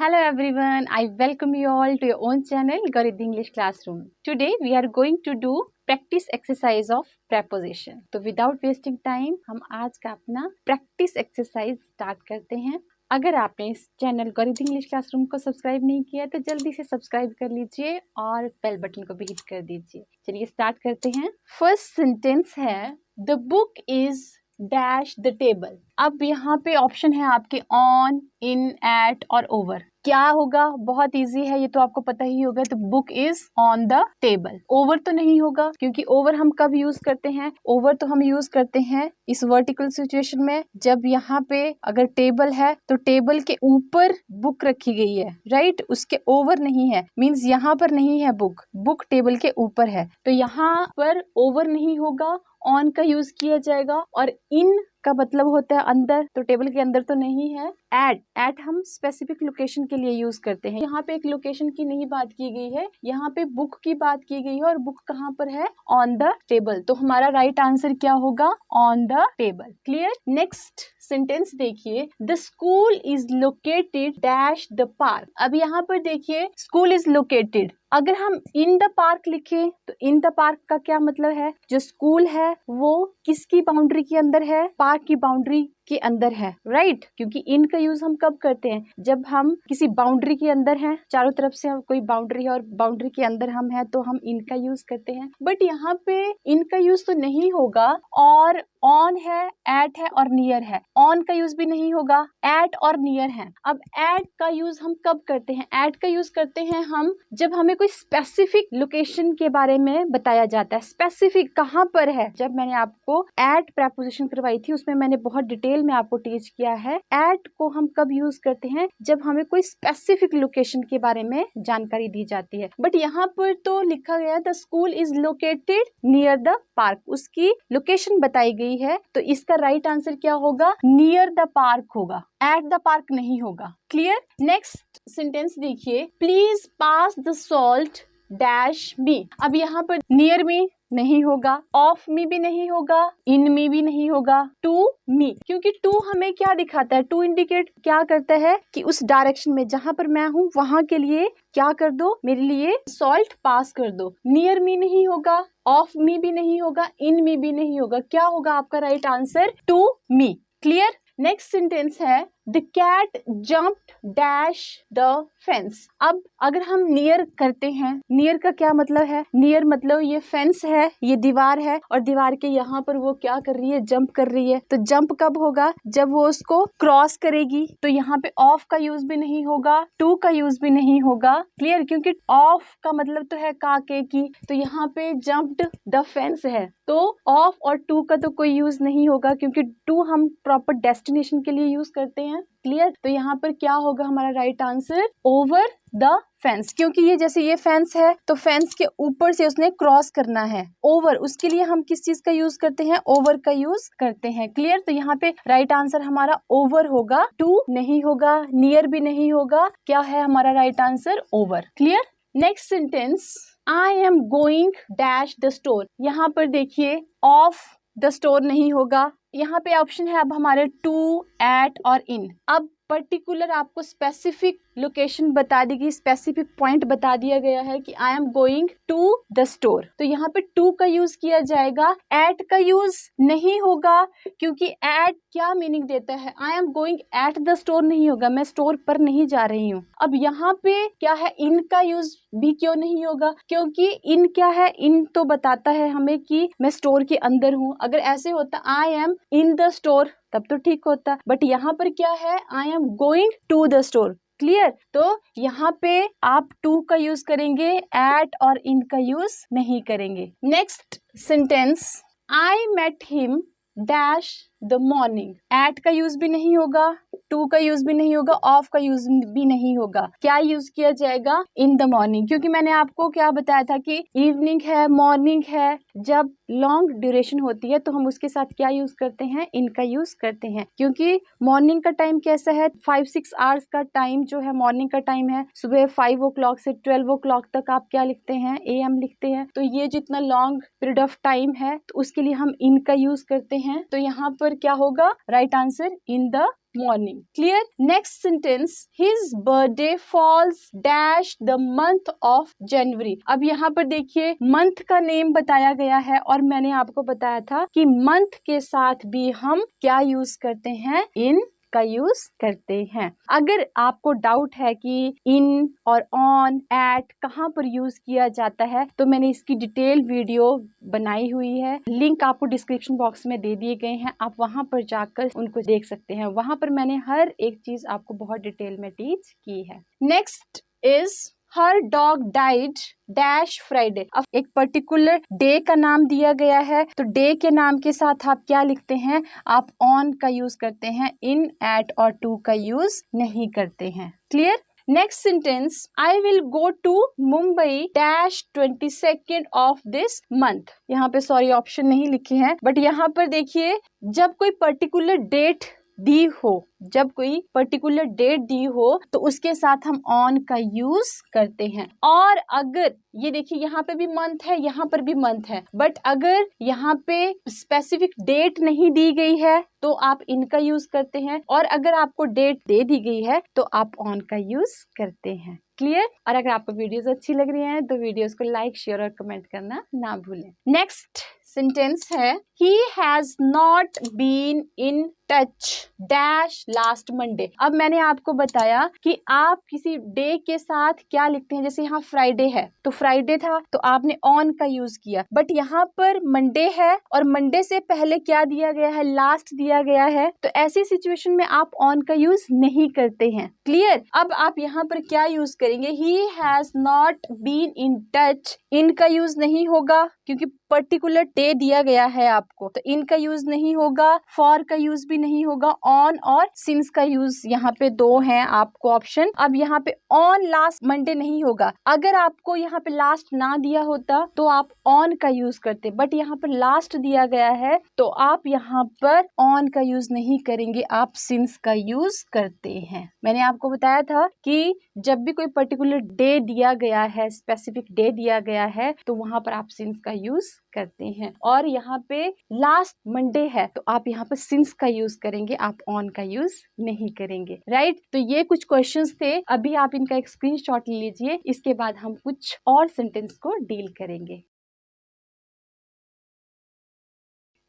Hello everyone, I welcome you all to your own channel Garid English Classroom. Today we are going to do practice exercise of preposition. तो without wasting time हम आज का अपना practice exercise start करते हैं. अगर आपने इस चैनल गरीब इंग्लिश क्लासरूम को सब्सक्राइब नहीं किया तो जल्दी से सब्सक्राइब कर लीजिए और बेल बटन को भी हिट कर दीजिए. चलिए स्टार्ट करते हैं. फर्स्ट सेंटेंस है the book is dash the table. अब यहाँ पे ऑप्शन है आपके ऑन, इन, एट और ओवर. क्या होगा? बहुत इजी है, ये तो आपको पता ही होगा. तो book is on the table. Over तो नहीं होगा क्योंकि ओवर हम कब यूज करते हैं? ओवर तो हम यूज करते हैं इस वर्टिकल सिचुएशन में जब यहाँ पे अगर टेबल है तो टेबल के ऊपर बुक रखी गई है, राइट? उसके ओवर नहीं है, मीन्स यहाँ पर नहीं है बुक, बुक टेबल के ऊपर है. तो यहाँ पर ओवर नहीं होगा, ऑन का यूज किया जाएगा. और इन का मतलब होता है अंदर, तो टेबल के अंदर तो नहीं है. एट हम स्पेसिफिक लोकेशन के लिए यूज करते हैं. यहाँ पे एक लोकेशन की नहीं बात की गई है, यहाँ पे बुक की बात की गई है और बुक कहाँ पर है? On the table. तो हमारा राइट आंसर क्या होगा? On the table. Clear? Next sentence देखिए, the school is located dash the park. अब यहाँ पर देखिए स्कूल इज लोकेटेड. अगर हम इन द पार्क लिखें तो इन द पार्क का क्या मतलब है? जो स्कूल है वो किसकी बाउंड्री के अंदर है? पार्क की बाउंड्री के अंदर है, राइट? क्योंकि इन का यूज हम कब करते हैं? जब हम किसी बाउंड्री के अंदर हैं, चारों तरफ से कोई बाउंड्री है और बाउंड्री के अंदर हम हैं तो हम इन का यूज करते हैं. बट यहाँ पे इन का यूज तो नहीं होगा. और ऑन है, एट है और नियर है. ऑन का यूज भी नहीं होगा, एट और नियर है. अब एट का यूज हम कब करते हैं? एट का यूज करते हैं हम जब हमें कोई स्पेसिफिक लोकेशन के बारे में बताया जाता है. स्पेसिफिक कहाँ पर है? जब मैंने आपको एट प्रेपोजिशन करवाई थी उसमें मैंने बहुत डिटेल में आपको टीच किया है. एट को हम कब यूज करते हैं? जब हमें कोई स्पेसिफिक लोकेशन के बारे में जानकारी दी जाती है. बट यहाँ पर तो लिखा गया the school is located near the park. उसकी लोकेशन बताई गई है तो इसका राइट आंसर क्या होगा? नियर द पार्क होगा, एट द पार्क नहीं होगा. क्लियर? नेक्स्ट सेंटेंस देखिए, please pass the salt dash मी. अब यहाँ पर नियर मी नहीं होगा, ऑफ मी भी नहीं होगा, इन मी भी नहीं होगा, टू मी. क्योंकि टू हमें क्या दिखाता है? टू इंडिकेट क्या करता है कि उस डायरेक्शन में जहां पर मैं हूं वहां के लिए क्या कर दो? मेरे लिए सॉल्ट पास कर दो. नियर मी नहीं होगा, ऑफ मी भी नहीं होगा, इन मी भी नहीं होगा. क्या होगा आपका right answer? To me. Clear? Next sentence है the cat jumped dash the fence. अब अगर हम नियर करते हैं, नियर का क्या मतलब है? नियर मतलब ये फेंस है, ये दीवार है और दीवार के यहाँ पर वो क्या कर रही है? जंप कर रही है. तो जंप कब होगा? जब वो उसको क्रॉस करेगी. तो यहाँ पे ऑफ का यूज भी नहीं होगा, टू का यूज भी नहीं होगा. क्लियर? क्योंकि ऑफ का मतलब तो है काके की, तो यहाँ पे जम्प्ड द फेंस है तो ऑफ और टू का तो कोई यूज नहीं होगा क्योंकि टू हम प्रॉपर डेस्टिनेशन के लिए यूज करते हैं. क्लियर? तो यहाँ पर क्या होगा हमारा right answer? Over the fence. क्योंकि ये जैसे ये फेंस है तो फेंस के ऊपर से उसने क्रॉस करना है. ओवर, उसके लिए हम किस चीज का यूज करते हैं? ओवर का यूज करते हैं. क्लियर? तो यहाँ पे राइट आंसर हमारा ओवर होगा, टू नहीं होगा, नियर भी नहीं होगा. क्या है हमारा right answer? Over. Clear? Next sentence, I am going dash the store. यहाँ पर देखिए ऑफ द स्टोर नहीं होगा. यहाँ पे ऑप्शन है अब हमारे टू, एट और इन. अब पर्टिकुलर आपको स्पेसिफिक लोकेशन बता दी गई, स्पेसिफिक पॉइंट बता दिया गया है कि I am going to the store. तो यहाँ पे टू का यूज किया जाएगा, एट का यूज नहीं होगा क्योंकि एट क्या मीनिंग देता है? I am going at the store नहीं होगा, मैं स्टोर पर नहीं जा रही हूँ. अब यहाँ पे क्या है? इन का यूज भी क्यों नहीं होगा? क्योंकि इन क्या है? इन तो बताता है हमें कि मैं स्टोर के अंदर हूँ. अगर ऐसे होता I am in the store तब तो ठीक होता. बट यहाँ पर क्या है? I am going to the store. Clear? तो यहाँ पे आप टू का यूज करेंगे, एट और इन का यूज नहीं करेंगे. Next sentence, I met him dash the morning. At का यूज भी नहीं होगा, टू का यूज भी नहीं होगा, ऑफ का यूज भी नहीं होगा. क्या यूज किया जाएगा? In the morning. क्योंकि मैंने आपको क्या बताया था कि इवनिंग है, मॉर्निंग है, जब लॉन्ग ड्यूरेशन होती है तो हम उसके साथ क्या यूज करते हैं? इनका यूज करते हैं. क्योंकि मॉर्निंग का टाइम कैसा है? 5-6 आवर्स का टाइम जो है मॉर्निंग का टाइम है. सुबह 5 o'clock से 12 o'clock तक आप क्या लिखते हैं? AM लिखते हैं. तो ये जितना लॉन्ग पीरियड ऑफ टाइम है तो उसके लिए हम इनका यूज करते हैं. तो यहाँ पर क्या होगा? Right answer in the morning. Clear? Next sentence, his birthday falls dash the month of January. अब यहाँ पर देखिए month का नेम बताया गया है और मैंने आपको बताया था कि month के साथ भी हम क्या यूज करते हैं, in का यूज करते हैं। अगर आपको डाउट है कि इन और ऑन, एट कहाँ पर यूज किया जाता है तो मैंने इसकी डिटेल वीडियो बनाई हुई है, लिंक आपको डिस्क्रिप्शन बॉक्स में दे दिए गए हैं, आप वहां पर जाकर उनको देख सकते हैं। वहां पर मैंने हर एक चीज आपको बहुत डिटेल में टीच की है। Next is her dog died dash Friday. अब एक पर्टिकुलर डे का नाम दिया गया है तो डे के नाम के साथ आप क्या लिखते हैं, आप ऑन का यूज करते हैं, इन, एट और टू का यूज नहीं करते हैं। Clear? Next sentence, I will go to Mumbai dash 22nd of this month. यहाँ पे सॉरी ऑप्शन नहीं लिखे हैं, बट यहाँ पर देखिए जब कोई पर्टिकुलर डेट दी हो, जब कोई पर्टिकुलर डेट दी हो तो उसके साथ हम ऑन का यूज करते हैं। और अगर ये देखिए यहाँ पे भी मंथ है, यहाँ पर भी मंथ है, बट अगर यहाँ पे स्पेसिफिक डेट नहीं दी गई है तो आप इनका यूज करते हैं, और अगर आपको डेट दे दी गई है तो आप ऑन का यूज करते हैं। क्लियर? और अगर आपको वीडियोस अच्छी लग रही हैं तो वीडियोस को लाइक, शेयर और कमेंट करना ना भूलें। नेक्स्ट सेंटेंस है, he has not been in touch dash last Monday. अब मैंने आपको बताया कि आप किसी डे के साथ क्या लिखते हैं, जैसे यहाँ फ्राइडे है तो फ्राइडे था तो आपने ऑन का यूज किया, बट यहाँ पर मंडे है और मंडे से पहले क्या दिया गया है, लास्ट दिया गया है, तो ऐसी सिचुएशन में आप ऑन का यूज नहीं करते हैं। क्लियर? अब आप यहाँ पर क्या यूज करेंगे, he has not been in touch, इन का यूज नहीं होगा क्योंकि पर्टिकुलर डे दिया गया है आपको, तो इनका यूज नहीं होगा, फॉर का यूज भी नहीं होगा, ऑन और सिंस का यूज यहाँ पे दो हैं आपको ऑप्शन। अब यहाँ पे ऑन लास्ट मंडे नहीं होगा, अगर आपको यहाँ पे लास्ट ना दिया होता तो आप ऑन का यूज करते, बट यहाँ पर लास्ट दिया गया है तो आप यहाँ पर ऑन का यूज नहीं करेंगे, आप सिंस का यूज करते हैं। मैंने आपको बताया था कि जब भी कोई पर्टिकुलर डे दिया गया है, स्पेसिफिक डे दिया गया है, तो वहां पर आप सिंस का यूज करते हैं, और यहाँ पे लास्ट मंडे है तो आप यहाँ पर सिंस का यूज करेंगे, आप ऑन का यूज नहीं करेंगे। राइट? तो ये कुछ क्वेश्चंस थे, अभी आप इनका एक स्क्रीनशॉट ले लीजिए, इसके बाद हम कुछ और सेंटेंस को डील करेंगे।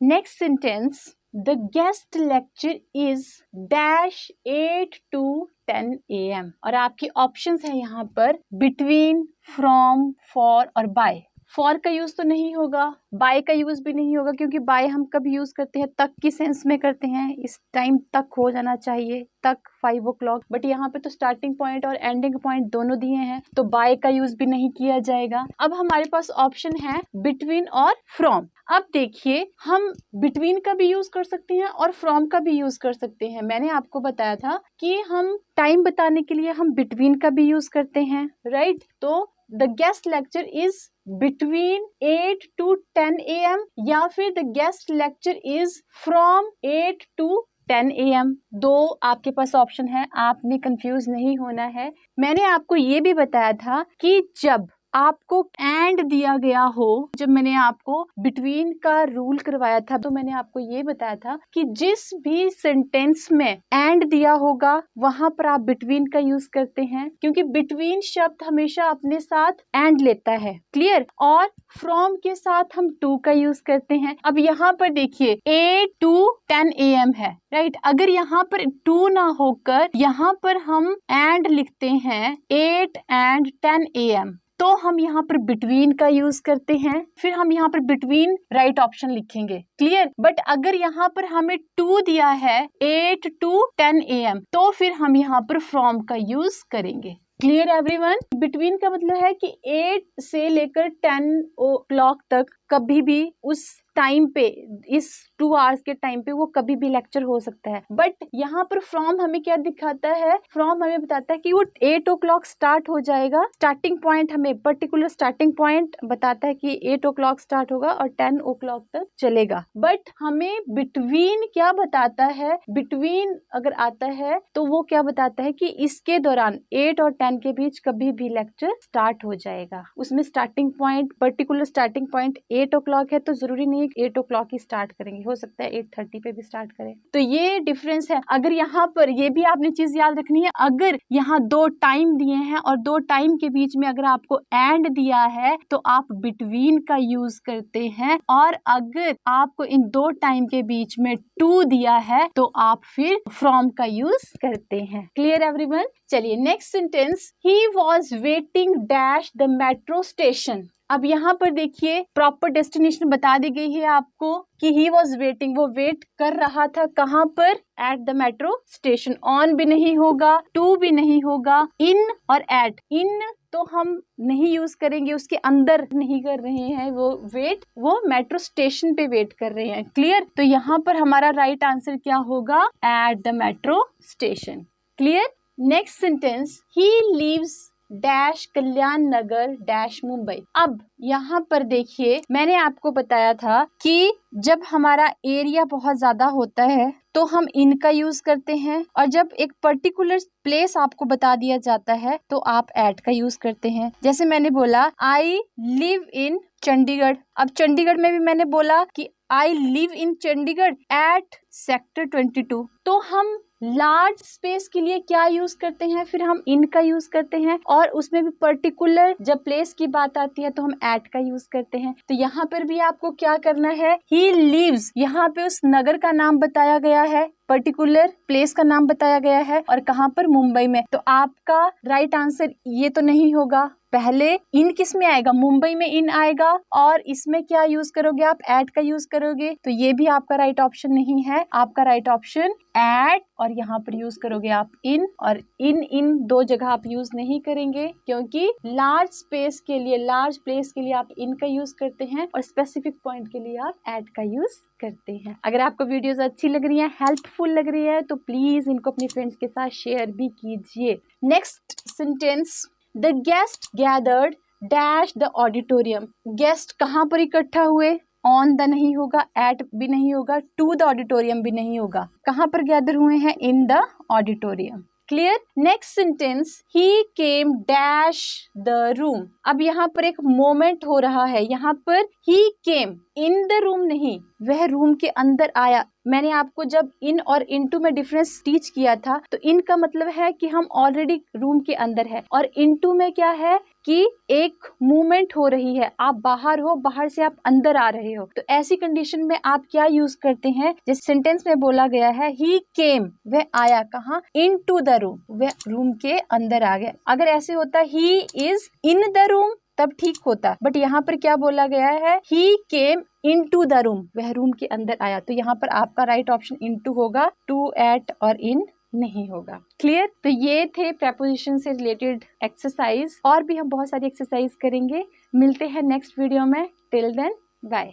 Next sentence, the guest lecture is dash 8 to 10 AM, और आपके ऑप्शंस है यहाँ पर बिटवीन, फ्रॉम, फॉर और बाय। फॉर का यूज तो नहीं होगा, बाय का यूज भी नहीं होगा, क्योंकि बाय हम कब यूज करते हैं, तक की सेंस में करते हैं, इस टाइम तक हो जाना चाहिए, तक 5 o'clock, बट यहाँ पे तो स्टार्टिंग पॉइंट और एंडिंग पॉइंट दोनों दिए हैं तो बाय का यूज भी नहीं किया जाएगा। अब हमारे पास ऑप्शन है बिटवीन और फ्रॉम। अब देखिए हम बिटवीन का भी यूज कर सकते हैं और फ्रॉम का भी यूज कर सकते हैं। मैंने आपको बताया था कि हम टाइम बताने के लिए हम बिटवीन का भी यूज करते हैं। राइट? तो the guest lecture is between 8 to 10 AM या फिर the guest lecture is from 8 to 10 AM। दो आपके पास ऑप्शन है, आपने कंफ्यूज नहीं होना है। मैंने आपको ये भी बताया था कि जब आपको एंड दिया गया हो, जब मैंने आपको बिटवीन का रूल करवाया था तो मैंने आपको ये बताया था कि जिस भी सेंटेंस में एंड दिया होगा वहां पर आप बिटवीन का यूज करते हैं, क्योंकि बिटवीन शब्द हमेशा अपने साथ एंड लेता है। क्लियर? और फ्रॉम के साथ हम टू का यूज करते हैं। अब यहाँ पर देखिए 8 to 10 AM है। राइट? अगर यहाँ पर टू ना होकर यहाँ पर हम एंड लिखते हैं 8 and 10 AM, तो हम यहाँ पर बिटवीन का यूज करते हैं, फिर हम यहाँ पर बिटवीन राइट ऑप्शन लिखेंगे। क्लियर? बट अगर यहाँ पर हमें टू दिया है 8 to 10 AM, तो फिर हम यहाँ पर फ्रॉम का यूज करेंगे। Clear everyone? बिटवीन का मतलब है कि 8 से लेकर 10 o'clock तक कभी भी उस टाइम पे, इस 2 hours के टाइम पे वो कभी भी लेक्चर हो सकता है। बट यहाँ पर फ्रॉम हमें क्या दिखाता है, फ्रॉम हमें बताता है कि वो 8 o'clock स्टार्ट हो जाएगा। स्टार्टिंग पॉइंट हमें पर्टिकुलर स्टार्टिंग पॉइंट बताता है कि 8 o'clock स्टार्ट होगा और 10 o'clock तक चलेगा। बट हमें बिटवीन क्या बताता है, बिटवीन अगर आता है तो वो क्या बताता है कि इसके दौरान 8 और 10 के बीच कभी भी लेक्चर स्टार्ट हो जाएगा। उसमें starting point, particular starting point 8 o'clock है तो जरूरी नहीं नहीं 8 o'clock ही स्टार्ट करेंगे, हो सकता है 8:30 पे भी स्टार्ट करें। तो ये डिफरेंस है। अगर यहाँ पर ये भी आपने चीज याद रखनी है, अगर यहाँ 2 टाइम दिए हैं और 2 टाइम के बीच में अगर आपको एंड दिया है तो आप बिटवीन का यूज करते हैं, और अगर आपको इन 2 टाइम के बीच में टू दिया है तो आप फिर फ्रॉम का यूज करते हैं। Clear everyone? चलिए next sentence, he was waiting dash the metro station. अब यहाँ पर देखिए प्रॉपर डेस्टिनेशन बता दी गई है आपको कि ही वॉज वेटिंग, वो वेट कर रहा था कहाँ पर? At the metro station. On भी नहीं होगा, टू भी नहीं होगा, इन और एट। इन तो हम नहीं यूज करेंगे, उसके अंदर नहीं कर रहे हैं वो वेट, वो मेट्रो स्टेशन पे वेट कर रहे हैं। क्लियर? तो यहाँ पर हमारा राइट आंसर क्या होगा? At the metro station. Clear? Next sentence, he leaves dash Kalyan Nagar dash Mumbai. अब यहाँ पर देखिए मैंने आपको बताया था कि जब हमारा एरिया बहुत ज्यादा होता है तो हम इन का यूज करते हैं, और जब एक पर्टिकुलर प्लेस आपको बता दिया जाता है तो आप एट का यूज करते हैं। जैसे मैंने बोला आई लिव इन चंडीगढ़। अब चंडीगढ़ में भी मैंने बोला कि I live in Chandigarh at sector 22। तो हम लार्ज स्पेस के लिए क्या यूज करते हैं? फिर हम इन का यूज करते हैं, और उसमें भी पर्टिकुलर जब प्लेस की बात आती है तो हम एट का यूज करते हैं। तो यहाँ पर भी आपको क्या करना है? ही लिव्स, यहाँ पे उस नगर का नाम बताया गया है, पर्टिकुलर प्लेस का नाम बताया गया है, और कहाँ पर? मुंबई में। तो आपका राइट आंसर ये तो नहीं होगा। पहले इन किस में आएगा? मुंबई में इन आएगा, और इसमें क्या यूज करोगे आप? एट का यूज करोगे। तो ये भी आपका राइट ऑप्शन नहीं है। आपका राइट ऑप्शन एट, और यहाँ पर यूज करोगे आप इन, और इन 2 जगह आप यूज नहीं करेंगे, क्योंकि लार्ज स्पेस के लिए, लार्ज प्लेस के लिए आप इन का यूज करते हैं, और स्पेसिफिक पॉइंट के लिए आप एट का यूज करते हैं। अगर आपको वीडियोस अच्छी लग रही है, हेल्पफुल लग रही है, तो प्लीज इनको अपने फ्रेंड्स के साथ शेयर भी कीजिए। Next sentence, the guest gathered dash the auditorium. Guest कहाँ पर इकट्ठा हुए? ऑन द नहीं होगा, एट भी नहीं होगा, टू द ऑडिटोरियम भी नहीं होगा। कहाँ पर गैदर हुए हैं? In the auditorium. Clear? Next sentence, he came dash the room. अब यहाँ पर एक मोमेंट हो रहा है, यहाँ पर ही केम इन द रूम नहीं, वह रूम के अंदर आया। मैंने आपको जब इन और इनटू में डिफरेंस टीच किया था, तो इन का मतलब है कि हम ऑलरेडी रूम के अंदर है, और इनटू में क्या है कि एक मूवमेंट हो रही है, आप बाहर हो, बाहर से आप अंदर आ रहे हो। तो ऐसी कंडीशन में आप क्या यूज करते हैं? जिस सेंटेंस में बोला गया है ही केम, वह आया कहाँ? इनटू द रूम, वह रूम के अंदर आ गया। अगर ऐसे होता he is in the room तब ठीक होता, बट यहाँ पर क्या बोला गया है? ही केम इनटू द रूम, वह रूम के अंदर आया। तो यहाँ पर आपका राइट ऑप्शन इनटू होगा, टू, एट और इन नहीं होगा। क्लियर? तो ये थे प्रेपोजिशन से रिलेटेड एक्सरसाइज, और भी हम बहुत सारी एक्सरसाइज करेंगे। मिलते हैं नेक्स्ट वीडियो में। Till then bye.